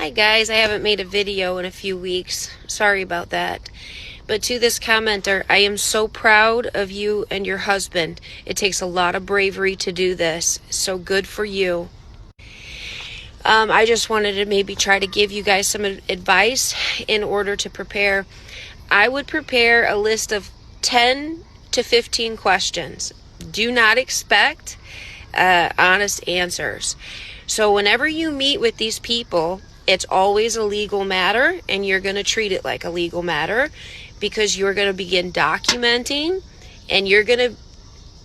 Hi guys, I haven't made a video in a few weeks. Sorry about that. But to this commenter, I am so proud of you and your husband. It takes a lot of bravery to do this. So good for you. I just wanted to maybe try to give you guys some advice in order to prepare. I would prepare a list of 10 to 15 questions. Do not expect honest answers. So whenever you meet with these people, it's always a legal matter, and you're going to treat it like a legal matter because you're going to begin documenting and you're going to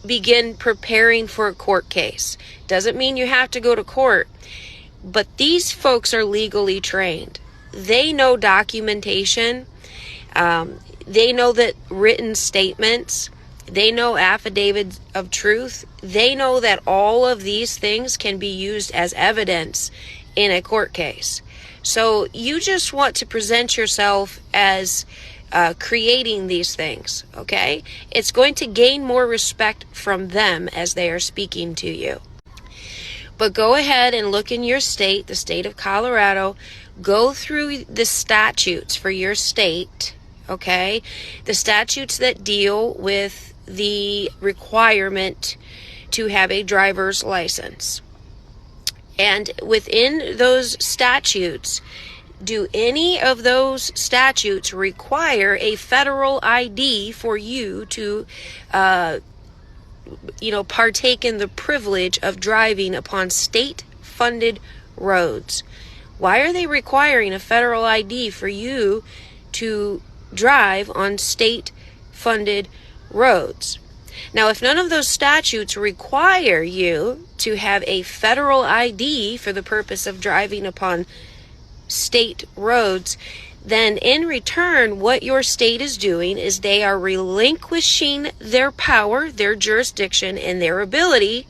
begin preparing for a court case. Doesn't mean you have to go to court, but these folks are legally trained. They know documentation. They know that written statements. They know affidavits of truth. They know that all of these things can be used as evidence in a court case. So you just want to present yourself as creating these things, okay? It's going to gain more respect from them as they are speaking to you. But go ahead and look in your state, the state of Colorado. Go through the statutes for your state, okay? The statutes that deal with the requirement to have a driver's license. And within those statutes, do any of those statutes require a federal ID for you to, partake in the privilege of driving upon state-funded roads? Why are they requiring a federal ID for you to drive on state-funded roads? Now, if none of those statutes require you to have a federal ID for the purpose of driving upon state roads, then in return, what your state is doing is they are relinquishing their power, their jurisdiction, and their ability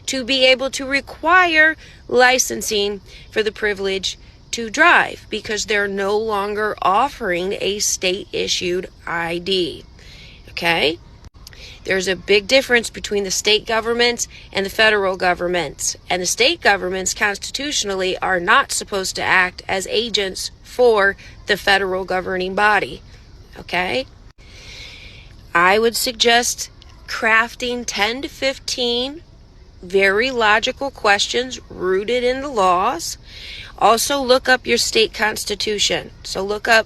to be able to require licensing for the privilege to drive because they're no longer offering a state-issued ID. Okay? There's a big difference between the state government and the federal government. And the state governments constitutionally are not supposed to act as agents for the federal governing body. Okay? I would suggest crafting 10 to 15 very logical questions rooted in the laws. Also look up your state constitution. So look up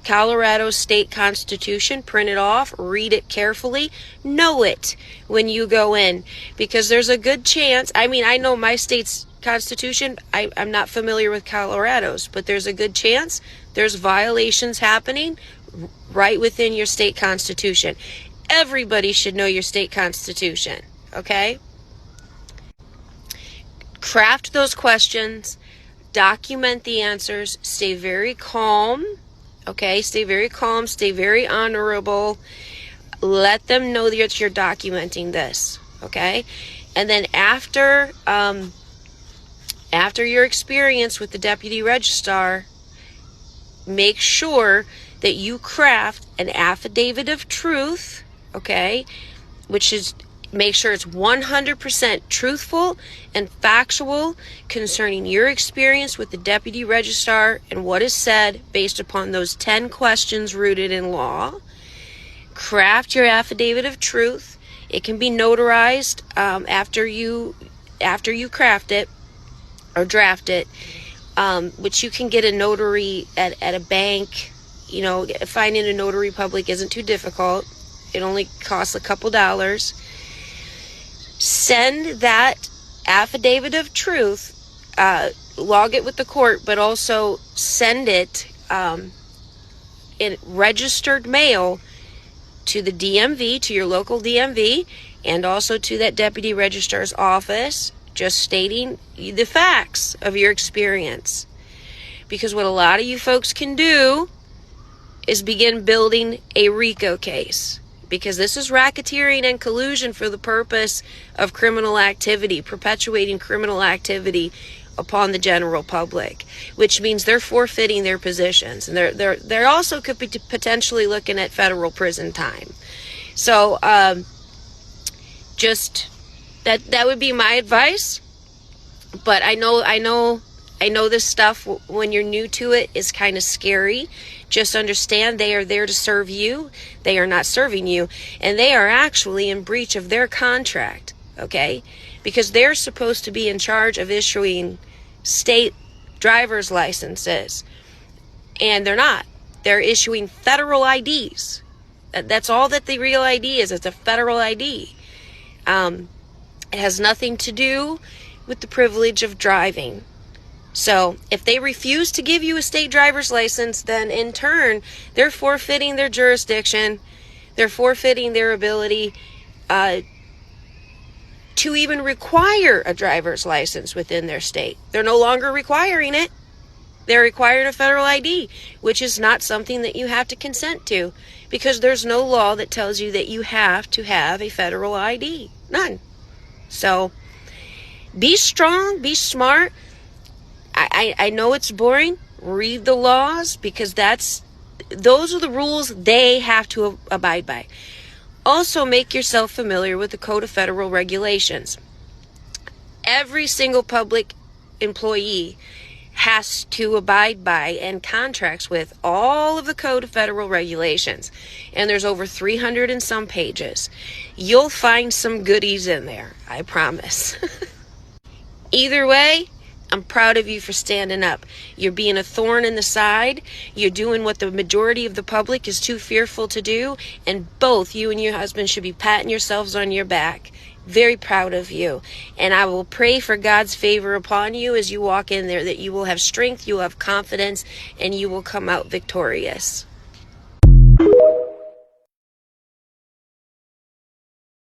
Colorado state constitution, print it off, read it carefully, know it when you go in, because there's a good chance, I know my state's constitution, I'm not familiar with Colorado's, but there's a good chance there's violations happening right within your state constitution. Everybody should know your state constitution, okay? Craft those questions, document the answers, stay very calm. Okay, stay very calm, stay very honorable. Let them know that you're documenting this, okay? And then after your experience with the deputy registrar, make sure that you craft an affidavit of truth, okay? Which is, make sure it's 100% truthful and factual concerning your experience with the deputy registrar and what is said based upon those 10 questions rooted in law. Craft your affidavit of truth. It can be notarized after you craft it or draft it, which you can get a notary at a bank. Finding a notary public isn't too difficult. It only costs a couple dollars. Send that affidavit of truth, log it with the court, but also send it in registered mail to the DMV, to your local DMV, and also to that deputy registrar's office, just stating the facts of your experience. Because what a lot of you folks can do is begin building a RICO case. Because this is racketeering and collusion for the purpose of criminal activity, perpetuating criminal activity upon the general public, which means they're forfeiting their positions, and they're also could be potentially looking at federal prison time. So just that would be my advice. But I know I know this stuff, when you're new to it, is kind of scary. Just understand they are there to serve you. They are not serving you. And they are actually in breach of their contract, okay? Because they're supposed to be in charge of issuing state driver's licenses. And they're not. They're issuing federal IDs. That's all that the real ID is. It's a federal ID. It has nothing to do with the privilege of driving. So if they refuse to give you a state driver's license, then in turn, they're forfeiting their jurisdiction. They're forfeiting their ability to even require a driver's license within their state. They're no longer requiring it. They're requiring a federal ID, which is not something that you have to consent to, because there's no law that tells you that you have to have a federal ID. None. So be strong, be smart. I know it's boring. Read the laws, because those are the rules they have to abide by. Also, make yourself familiar with the Code of Federal Regulations. Every single public employee has to abide by and contracts with all of the Code of Federal Regulations. And there's over 300 and some pages. You'll find some goodies in there, I promise. Either way, I'm proud of you for standing up. You're being a thorn in the side. You're doing what the majority of the public is too fearful to do. And both you and your husband should be patting yourselves on your back. Very proud of you. And I will pray for God's favor upon you as you walk in there, that you will have strength, you will have confidence, and you will come out victorious.